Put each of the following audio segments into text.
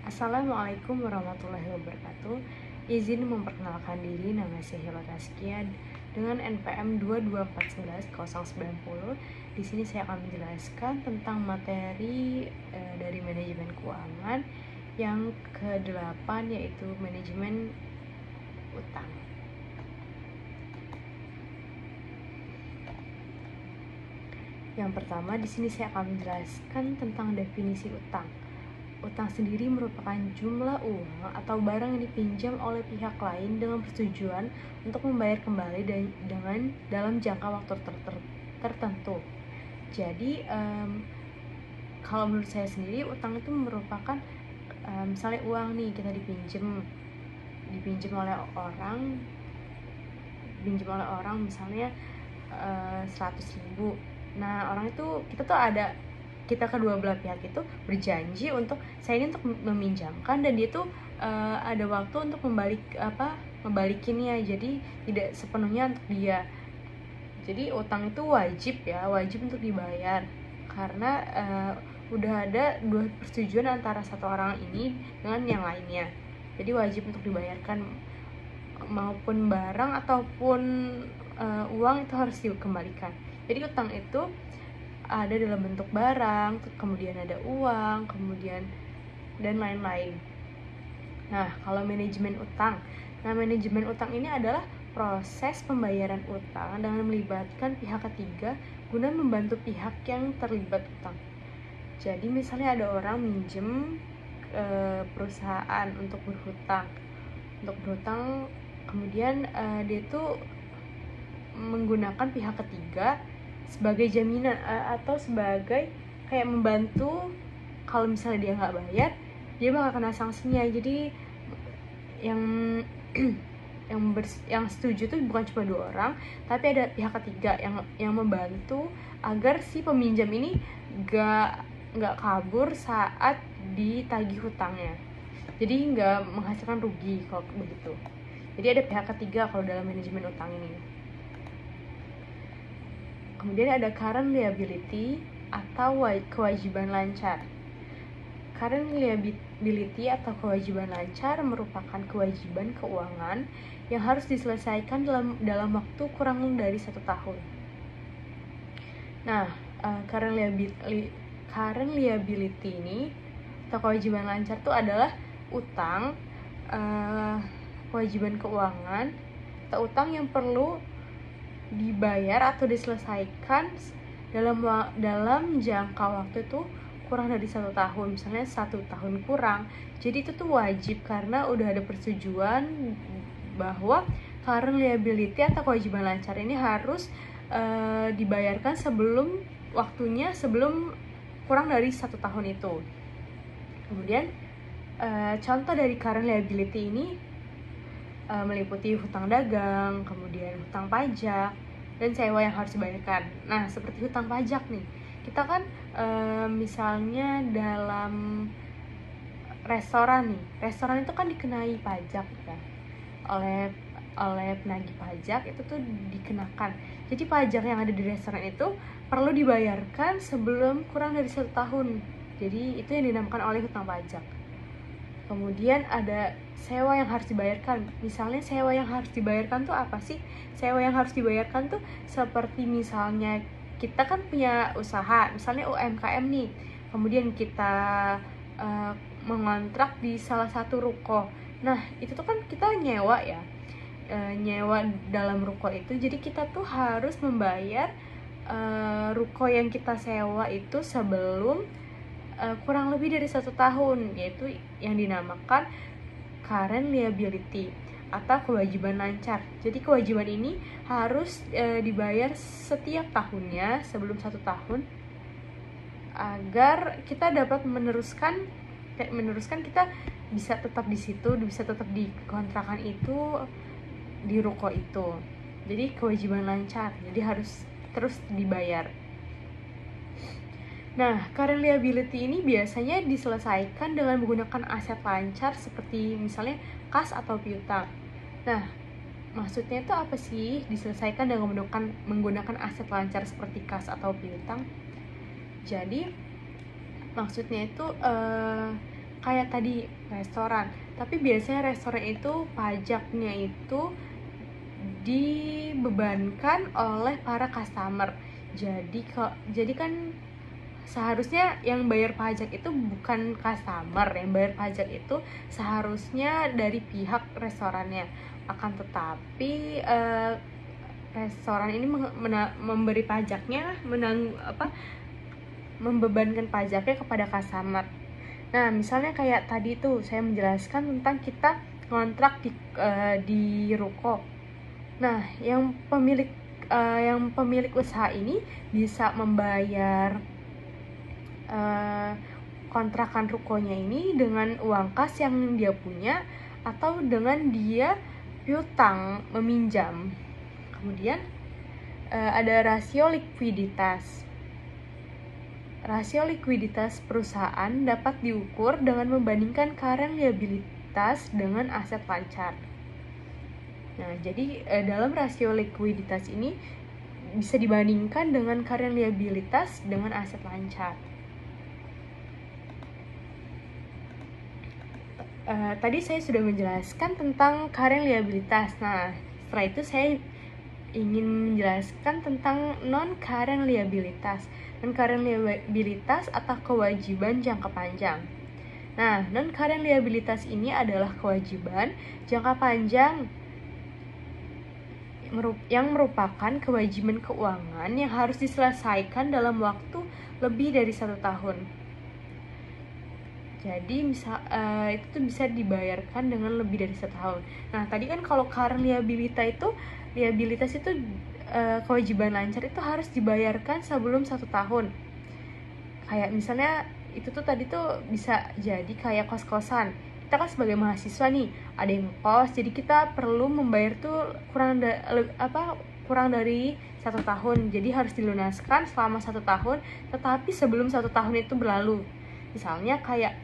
Assalamualaikum warahmatullahi wabarakatuh. Izin memperkenalkan diri, nama saya Hila Taskia dengan NPM 22411-090. Di sini saya akan menjelaskan tentang materi dari manajemen keuangan yang ke-8, yaitu manajemen utang. Yang pertama, di sini saya akan menjelaskan tentang definisi utang. Utang sendiri merupakan jumlah uang atau barang yang dipinjam oleh pihak lain dengan persetujuan untuk membayar kembali dengan dalam jangka waktu tertentu. Jadi, kalau menurut saya sendiri, utang itu merupakan misalnya uang nih kita dipinjam oleh orang misalnya 100.000. Nah, orang itu kita kedua belah pihak itu berjanji untuk saya ini untuk meminjamkan, dan dia tuh ada waktu untuk membalikinnya, jadi tidak sepenuhnya untuk dia. Jadi utang itu wajib untuk dibayar karena udah ada dua persetujuan antara satu orang ini dengan yang lainnya. Jadi wajib untuk dibayarkan, maupun barang ataupun uang itu harus dikembalikan. Jadi utang itu ada dalam bentuk barang, kemudian ada uang, kemudian dan lain-lain. Nah, kalau manajemen utang. Nah, manajemen utang ini adalah proses pembayaran utang dengan melibatkan pihak ketiga guna membantu pihak yang terlibat utang. Jadi misalnya ada orang minjem perusahaan untuk berhutang, kemudian dia tuh menggunakan pihak ketiga sebagai jaminan atau sebagai kayak membantu. Kalau misalnya dia nggak bayar, dia bakal kena sanksinya. Jadi yang yang setuju tuh bukan cuma 2 orang, tapi ada pihak ketiga yang membantu agar si peminjam ini nggak kabur saat ditagih hutangnya. Jadi nggak menghasilkan rugi kalau begitu. Jadi ada pihak ketiga kalau dalam manajemen utang ini. Kemudian ada current liability atau kewajiban lancar. Current liability atau kewajiban lancar merupakan kewajiban keuangan yang harus diselesaikan dalam waktu kurang dari 1 tahun. Nah, current liability ini atau kewajiban lancar itu adalah utang, kewajiban keuangan atau utang yang perlu dibayar atau diselesaikan dalam jangka waktu itu kurang dari 1 tahun, misalnya 1 tahun kurang. Jadi itu tuh wajib karena udah ada persetujuan bahwa current liability atau kewajiban lancar ini harus dibayarkan sebelum kurang dari 1 tahun itu. Kemudian contoh dari current liability ini meliputi hutang dagang, kemudian hutang pajak, dan sewa yang harus dibayarkan. Nah, seperti hutang pajak nih, kita kan misalnya dalam restoran itu kan dikenai pajak ya, oleh penagih pajak itu tuh dikenakan. Jadi pajak yang ada di restoran itu perlu dibayarkan sebelum kurang dari 1 tahun. Jadi itu yang dinamakan oleh hutang pajak. Kemudian ada sewa yang harus dibayarkan. Misalnya sewa yang harus dibayarkan tuh apa sih? Sewa yang harus dibayarkan tuh seperti misalnya kita kan punya usaha, misalnya UMKM nih. Kemudian kita mengontrak di salah satu ruko. Nah, itu tuh kan kita nyewa ya. Nyewa dalam ruko itu. Jadi kita tuh harus membayar ruko yang kita sewa itu sebelum kurang lebih dari 1 tahun, yaitu yang dinamakan current liability atau kewajiban lancar. Jadi kewajiban ini harus dibayar setiap tahunnya sebelum 1 tahun agar kita dapat meneruskan kita bisa tetap di situ, bisa tetap di kontrakan itu, di ruko itu. Jadi kewajiban lancar, jadi harus terus dibayar. Nah, current liability ini biasanya diselesaikan dengan menggunakan aset lancar seperti misalnya kas atau piutang. Nah, maksudnya itu apa sih diselesaikan dengan menggunakan aset lancar seperti kas atau piutang? Jadi, maksudnya itu kayak tadi restoran, tapi biasanya restoran itu pajaknya itu dibebankan oleh para customer. Jadi kan seharusnya yang bayar pajak itu bukan customer, yang bayar pajak itu seharusnya dari pihak restorannya. Akan tetapi restoran ini memberi pajaknya, membebankan pajaknya kepada customer. Nah, misalnya kayak tadi tuh saya menjelaskan tentang kita kontrak di ruko. Nah, yang pemilik usaha ini bisa membayar kontrakan rukonya ini dengan uang kas yang dia punya atau dengan dia piutang, meminjam. Kemudian ada rasio likuiditas. Rasio likuiditas perusahaan dapat diukur dengan membandingkan current liabilitas dengan aset lancar. Nah, jadi dalam rasio likuiditas ini bisa dibandingkan dengan current liabilitas dengan aset lancar. Tadi saya sudah menjelaskan tentang current liabilitas. Nah, setelah itu saya ingin menjelaskan tentang non-current liabilitas. Non-current liabilitas atau kewajiban jangka panjang. Nah, non-current liabilitas ini adalah kewajiban jangka panjang yang merupakan kewajiban keuangan yang harus diselesaikan dalam waktu lebih dari 1 tahun. Jadi itu bisa dibayarkan dengan lebih dari 1 tahun. Nah, tadi kan kalau current liabilitas itu kewajiban lancar itu harus dibayarkan sebelum 1 tahun. Kayak misalnya itu tuh tadi tuh bisa jadi kayak kos-kosan. Kita kan sebagai mahasiswa nih, ada yang kos, jadi kita perlu membayar tuh kurang dari 1 tahun. Jadi harus dilunaskan selama 1 tahun, tetapi sebelum 1 tahun itu berlalu. Misalnya kayak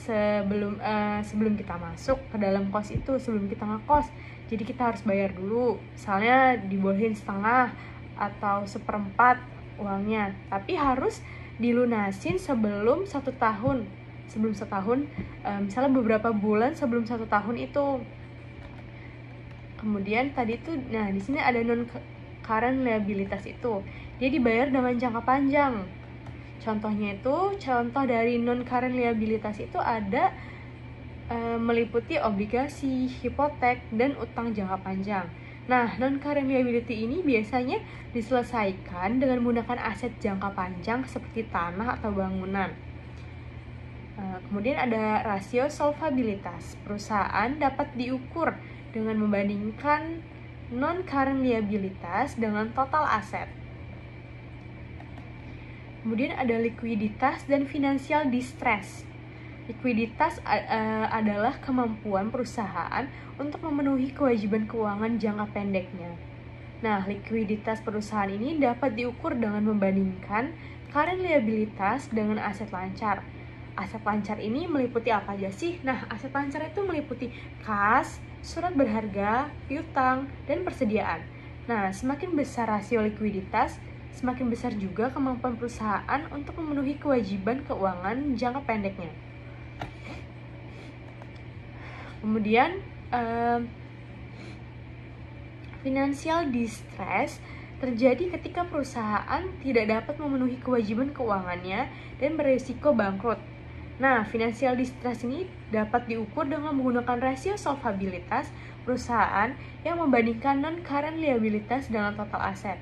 sebelum kita masuk ke dalam kos itu, sebelum kita ngekos, jadi kita harus bayar dulu, misalnya dibolehin setengah atau 1/4 uangnya, tapi harus dilunasin sebelum 1 tahun, misalnya beberapa bulan sebelum 1 tahun itu. Kemudian tadi tuh, nah di sini ada non current liabilitas itu, dia dibayar dengan jangka panjang. Contohnya itu, contoh dari non-current liabilitas itu ada meliputi obligasi, hipotek, dan utang jangka panjang. Nah, non-current liability ini biasanya diselesaikan dengan menggunakan aset jangka panjang seperti tanah atau bangunan. Kemudian ada rasio solvabilitas. Perusahaan dapat diukur dengan membandingkan non-current liabilitas dengan total aset. Kemudian ada likuiditas dan financial distress. Likuiditas adalah kemampuan perusahaan untuk memenuhi kewajiban keuangan jangka pendeknya. Nah, likuiditas perusahaan ini dapat diukur dengan membandingkan current liabilitas dengan aset lancar. Aset lancar ini meliputi apa aja sih? Nah, aset lancar itu meliputi kas, surat berharga, piutang, dan persediaan. Nah, semakin besar rasio likuiditas, semakin besar juga kemampuan perusahaan untuk memenuhi kewajiban keuangan jangka pendeknya. Kemudian financial distress terjadi ketika perusahaan tidak dapat memenuhi kewajiban keuangannya dan berisiko bangkrut. Nah, financial distress ini dapat diukur dengan menggunakan rasio solvabilitas perusahaan yang membandingkan non-current liabilitas dengan total aset.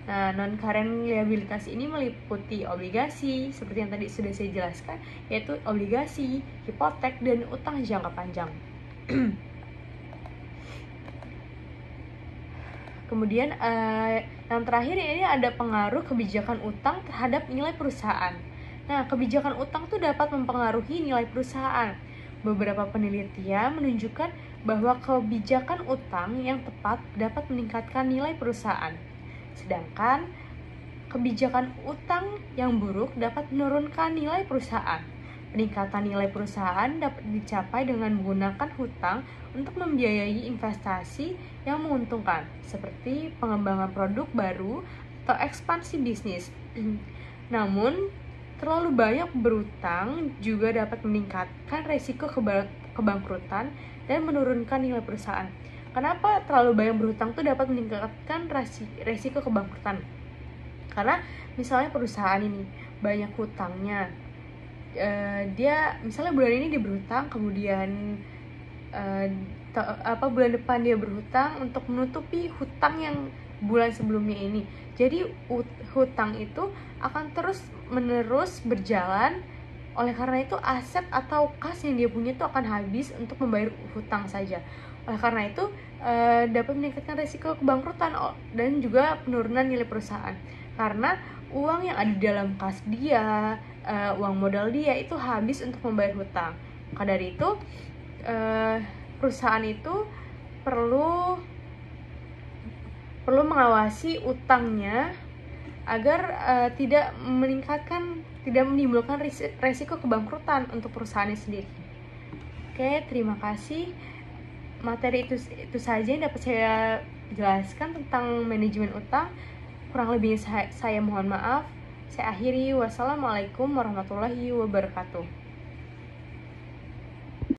Nah, non-current liabilitas ini meliputi obligasi, seperti yang tadi sudah saya jelaskan, yaitu obligasi, hipotek, dan utang jangka panjang. Kemudian yang terakhir ini ada pengaruh kebijakan utang terhadap nilai perusahaan. Nah, kebijakan utang itu dapat mempengaruhi nilai perusahaan. Beberapa penelitian menunjukkan bahwa kebijakan utang yang tepat dapat meningkatkan nilai perusahaan. Sedangkan kebijakan utang yang buruk dapat menurunkan nilai perusahaan. Peningkatan nilai perusahaan dapat dicapai dengan menggunakan hutang untuk membiayai investasi yang menguntungkan, seperti pengembangan produk baru atau ekspansi bisnis. Namun, terlalu banyak berutang juga dapat meningkatkan resiko kebangkrutan dan menurunkan nilai perusahaan. Kenapa terlalu banyak berhutang tuh dapat meningkatkan resiko kebangkrutan? Karena misalnya perusahaan ini banyak hutangnya, dia misalnya bulan ini dia berhutang, kemudian bulan depan dia berhutang untuk menutupi hutang yang bulan sebelumnya ini. Jadi hutang itu akan terus menerus berjalan. Oleh karena itu aset atau kas yang dia punya itu akan habis untuk membayar hutang saja. Oleh karena itu dapat meningkatkan risiko kebangkrutan dan juga penurunan nilai perusahaan. Karena uang yang ada di dalam kas dia, uang modal dia itu habis untuk membayar hutang. Maka dari itu perusahaan itu perlu mengawasi utangnya agar tidak menimbulkan resiko kebangkrutan untuk perusahaannya sendiri. Oke, terima kasih. Materi itu saja yang dapat saya jelaskan tentang manajemen utang. Kurang lebihnya saya mohon maaf. Saya akhiri. Wassalamualaikum warahmatullahi wabarakatuh.